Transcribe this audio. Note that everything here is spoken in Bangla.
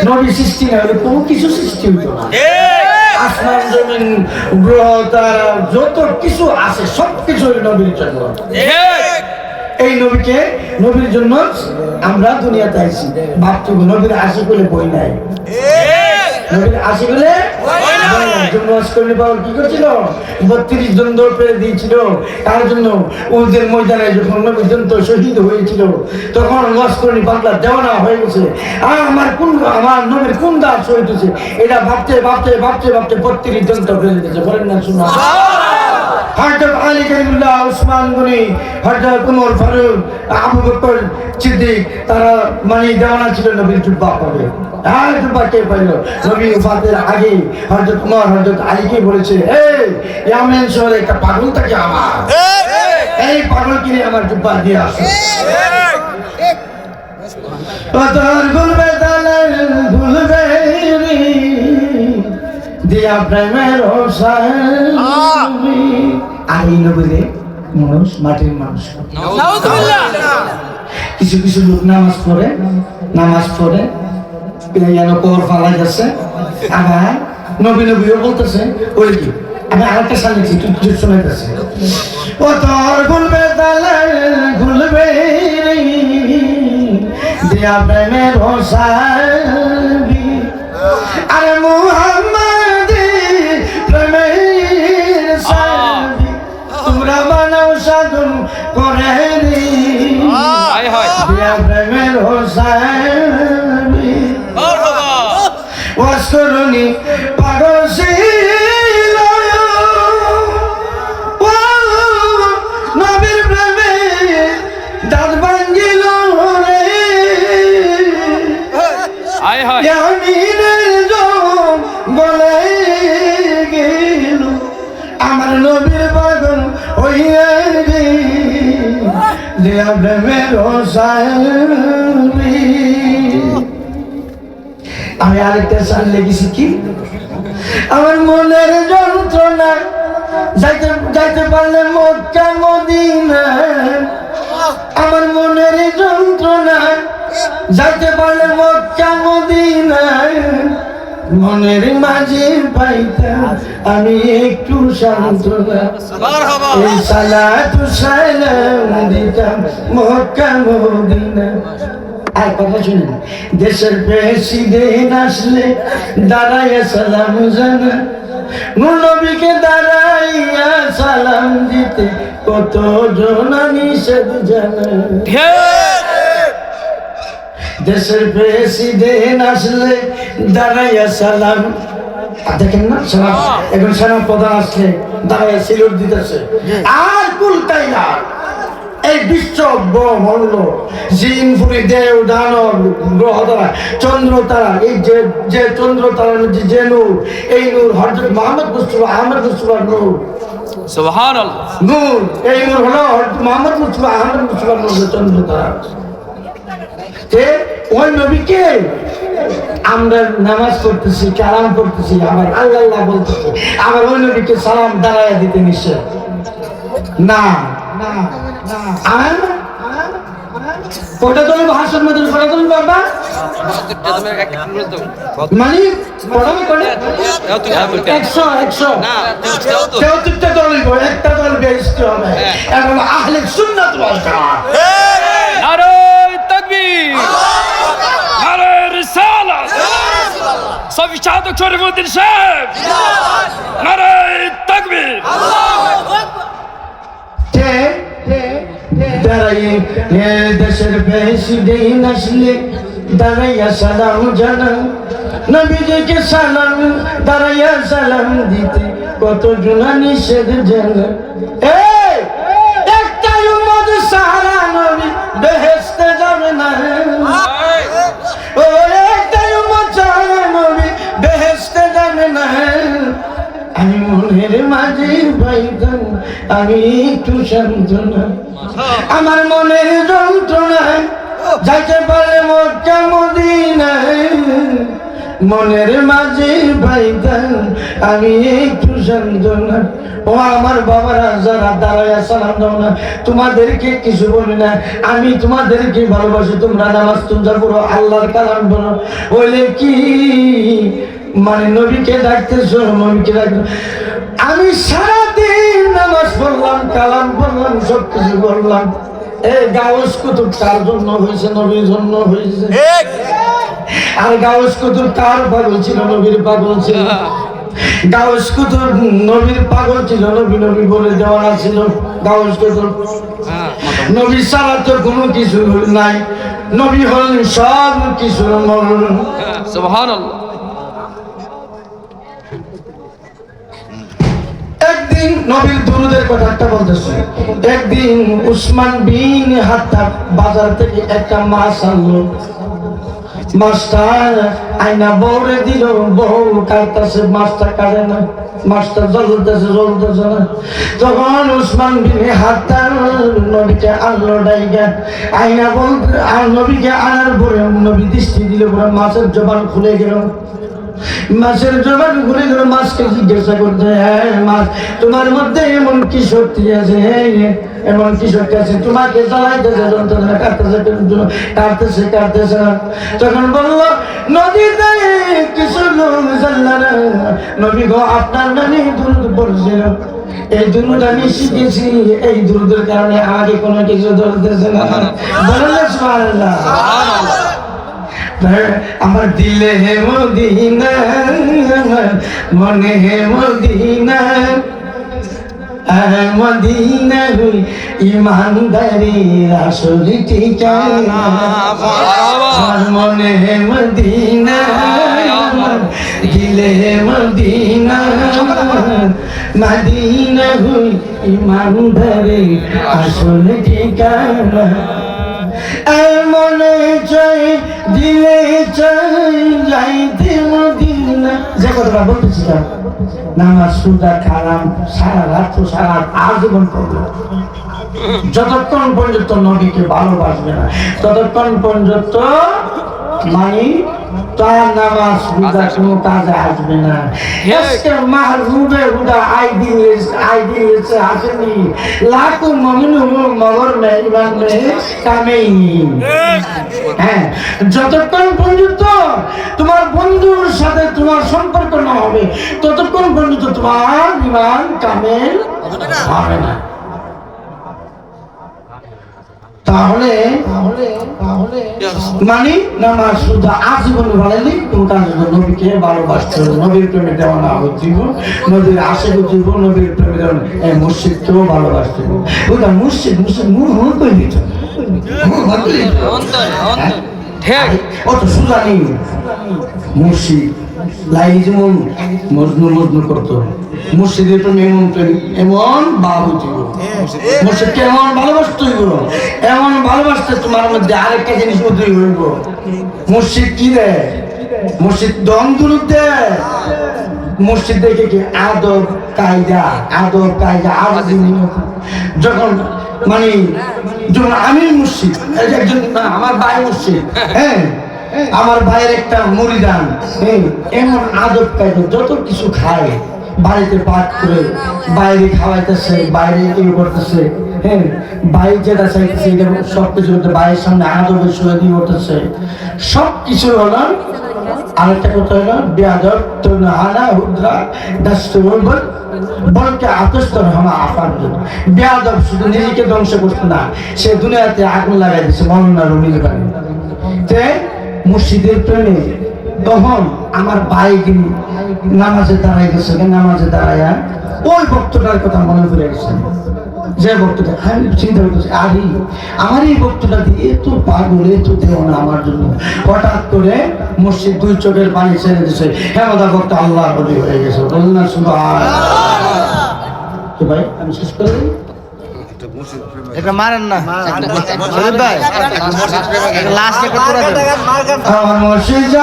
নবী সৃষ্টি না হলে কোনো কিছু সৃষ্টি হতো না। আসমান জমিন গ্রহ তারা যত কিছু আছে সব কিছু নবীর জন্য। এই নবীকে নবীর জন্য আমরা দুনিয়াতে আইছি। ভাবছি নবীর আশি বলে বই নাই, নবীর আশি বলে কি করছিল? 32 জন দৌড় পেরে দিয়েছিল। তার জন্য ওদের ময়দানে যখন নবী জন্ত শহীদ হয়েছিল তখন লস্করণী পাগলা দেওয়ানা হয়ে গেছে। আমার নবীর কোন দাস শহীদ হয়েছে এটা ভাবতে ভাবতে ভাবতে ভাবতে 32 জন তো পেরে দিয়েছে। বলেন না শোনা হযরত আলী কারিমুল্লাহ, ওসমান গনি, হযরত ওমর ফারুক, আবু বকর সিদ্দিক তারা মানে দেওয়ানা ছিল নবীর জুব্বা পাবে। আর জুব্বা কে পাইল? নবী ওফাতের আগে হযরত ওমর হযরত আলীকে বলেছে, এই ইয়ামেন শহরে একটা পাগল থাকে আমার, এই পাগল কিনে আমার জুব্বা দিয়ে আসো। তোর গুলবে দালাল গুলবে দিয়া প্রেমের আর এই নবীরে মানুষ মাটির মানুষ। কিছু কিছু লোক নামাজ পড়ে যেন কবর ফালা যাচ্ছে, আবার নবী নবীও বলতেছে। ওই কি আমি আরেকটা সাল লিখছি, তুই কিছু শোনাইতেছে। ও তোর গুলবে দালাল গুলবে দিয়া প্রেমের হোসাবি, আরে মুহাম্মদ প্রেমের সাবি তোমরা বানাও সাধন করে রে দিয়া প্রেমের হোসাবি ওয়াসকরণী পাগল ছিল নবীর প্রেমে দাঁত ভাঙ্গিল রে ইয়ামিনের জম গলে গেল আমার নবীর পাগল হইয়া রে দিয়া প্রেমের হোসাবি। আমি আরেকটা সাল লেগেছি কি, আমার মনের যন্ত্রণা যাইতে পারলে মক্কা মদিনা, আমার মনের যন্ত্রণা যাইতে পারলে মক্কা মদিনা, মনের মাঝে পাইতাম আমি একটু সান্ত্বনা, এই সালাতু সালাম দিতাম মক্কা মদিনা। আর কথা শুনুন, দেশের প্রেসিডেন্ট আসলে দাঁড়াইয়া সালাম জানা, নবীকে দাঁড়াইয়া সালাম দিতে কত জনা নিষেধ জানা। দেশের প্রেসিডেন্ট আসলে দাঁড়াইয়া সালাম, দেখেন না সালাম, এখন সালাম প্রধান আসলে দাঁড়াইয়া সিলুট দিতেছে। আর কুলতাই না এই বিশ্ব ব্রহ্মাণ্ড জিনপুরি দেব দানব গ্রহ তারা চন্দ্র তারা, এই যে চন্দ্র তারার মধ্যে যে নূর, এই নূর হযরত মুহাম্মদ মুস্তাফা আহমদ মুস্তাফার নূর, সুবহানাল্লাহ। নূর এই নূর হলো হযরত মুহাম্মদ মুস্তাফা আহমদ মুস্তাফার নূর, চন্দ্র তারা। ওই নবীকে আমরা নামাজ পড়তেছি, কালাম করতেছি, আবার আল্লাহ আল্লাহ বলতেছি, আবার ওই নবীকে সালাম দাঁড়াইয়া দিতে নিষেধ না। পড়া চলবে হাসন মধ্যে পড়া চলবে বাবা মানে পড়াবে করে 100 না 73টা চলবে, একটা চলবে বেশি হবে। এখন আহলে সুন্নাত ওয়াল জামাত নারে তাকবীর, নারে রিসালাত, সফি শাহাদাত শরীফুদ্দিন সাহেব, নারে তাকবীর, আল্লাহু আকবার। দেশের প্রেসিডেন্ট আসলে দাঁড়াইয়া সালাম জানা, নবীজিকে সালাম দাঁড়াইয়া সালাম দিতে কত জনা নিষেধ জানা। একটা উম্মত সারা নবী বেহেশতে যাবে না, ও একটা উম্মত সারা নবী বেহেশতে যাবে না। আমি মনের মাঝে পাইতাম আমি একটু সান্ত্বনা, আমার মনের যন্ত্রণায় যাইতে পারলে মক্কা মদিনায়, মনের মাঝে ভাইদান আমি একটু সান্ত্বনা। ও আমার বাবারা যারা দাঁড়ায় সালাম দাও না, তোমাদেরকে কিছু বলি না, আমি তোমাদেরকে ভালোবাসি। তোমরা নামাজ তোমরা পড়ো, আল্লাহর কালাম বলো, বলে কি মানে নবীকে ডাকতেছো, নবীকে ডাকতেছো। আমি সারাদিন নামাজ পড়লাম, কালাম পড়লাম, সব কিছু করলাম। এই গাউস কুতুব কার জন্য হয়েছে? নবীর জন্য হয়েছে। আর গাউস কুতুব কার পাগল ছিল? নবীর পাগল ছিল। গাউস কুতুব নবীর পাগল ছিল, নবী নবী বলে দেওয়া ছিল গাউস কুতুব। নবী ছাড়া তো কোনো কিছু নাই, নবী হলেন সব কিছুর মূল। সুবহানাল্লাহ। একদিন নবীর দুরুদের কথা একটা বলতেছে। একদিন উসমান বিন হাত্তাব বাজার থেকে একটা মাছ আনলো। মাছটা আইনা বউরে দিল, বউ কাটতেছে, মাছটা কাটে না, মাছটা জ্বলতেছে না। তখন উসমান বিন হাত্তাব নবীকে আনলো ডাইগা, আইনা বলতে আর নবীকে আনার পরে নবী দৃষ্টি দিল, পরে মাছের জবান খুলে গেল। মাছের জবান ঘুরে ঘুরে মাছকে জিজ্ঞাসা করতে, হ্যাঁ মাছ, তোমার মধ্যে এমন কি শক্তি আছে? এমন কি শক্তি আছে তোমাকে জ্বালাইতেছে, যন্ত্রণা কাটতেছে না। তখন বললো, নদীতে কিছু লোক জানলা না, নবী গো আপনার নামে দুরূদ পড়ছিল, এই দুরূদ আমি শিখেছি, এই দুরূদের কারণে আমাকে কোনো কিছু ধরতেছে না। বলেন না সুবহানাল্লাহ। আমার দিলে হে মদিনা, মনে হে মদিনা, মদিনা ইমানদারির আসল ঠিকানা। আমার মনে হে মদিনা, দিলে হে মদিনা, মদিনা ইমানদারির আসল ঠিকানা। মনে চাই দিলে চাই যাইতে মদিনা। যে কথাটা বলতেছিলাম, নামাজ রোজা কালাম সারা রাত সারা আজীবন করবে, যতক্ষণ পর্যন্ত নবীকে ভালোবাসবে না ততক্ষণ পর্যন্ত মানে তার নামাজ রোজা কোনো কাজে আসবে না। আজকে মাহরুবে হুদা আইডিয়েছে আসেনি, লাখো মুমিন মগর মে ইমান মে কামেইনি। হ্যাঁ, যতক্ষণ পর্যন্ত তোমার বন্ধুর সাথে তোমার সম্পর্ক না হবে ততক্ষণ পর্যন্ত তোমার ইমান কামেল হবে না। তাহলে মানে নামাজ শুধু আজীবন ভালোই তোমার নবীকে ভালোবাসতে হবে, নবীর প্রেমে দেওয়ানা হচ্ছে, নবীর আশেকে দিব, নবীর প্রেমে দেওয়ানা এই মসজিদকেও ভালোবাসতে হবে। ওটা মসজিদ মুখ করে দিত, অত সোজা নেই। মসজিদ লাই যেমন মজনু করতো, মসজিদের প্রেমে এমন বাবু ছিল, মসজিদ কেমন ভালোবাসতে হইব, এমন ভালোবাসতে তোমার মধ্যে আরেকটা জিনিস উদয় হইব। মসজিদ কি দেয়? মসজিদ দম দুরূদ দেয়। মসজিদ দেখে কি আদব কায়দা যখন মানে যখন আমি মসজিদ একজন আমার ভাই মসজিদ, হ্যাঁ আমার ভাইয়ের একটা মুরিদান, এমন আদব কায়দা যত কিছু খায়, বাড়িতে পাক করে বাইরে খাওয়াইতেছে, বাইরে ইয়ে করতেছে, হ্যাঁ ভাই যেটা চাইতেছে এটা সব কিছু করতে, ভাইয়ের সামনে আদবে শুয়ে দিয়ে উঠতেছে, সব কিছু হলো। আরেকটা কথা হলো বেয়াদব তো হানা হুদ্রা দাস্তুর বলকে আতস্তর হামা আফার। বেয়াদব শুধু নিজেকে ধ্বংস করতে না, সে দুনিয়াতে আগুন লাগাই দিচ্ছে মননা রুমির বাড়ি। মসজিদের প্রেমে তখন আমার ভাই নামাজে দাঁড়াই গেছে, নামাজে দাঁড়াইয়া ওই বক্তটার কথা মনে পড়ে গেছে। যে বক্তটা আমি চিন্তা করতেছি, আরে আমার এই বক্তটা দিয়ে এত পাগল, এত দেও না আমার জন্য। হঠাৎ করে মসজিদ দুই চোখের পানি ছেড়ে দিছে, হেমদা বক্তা আল্লাহ বলি হয়ে গেছে। বলুন না সুবহানাল্লাহ। ভাই আমি শেষ করে দিই, এটা মারেন না শরীফ ভাই, লাস্ট একটা করে দেন। আমার মসজিদ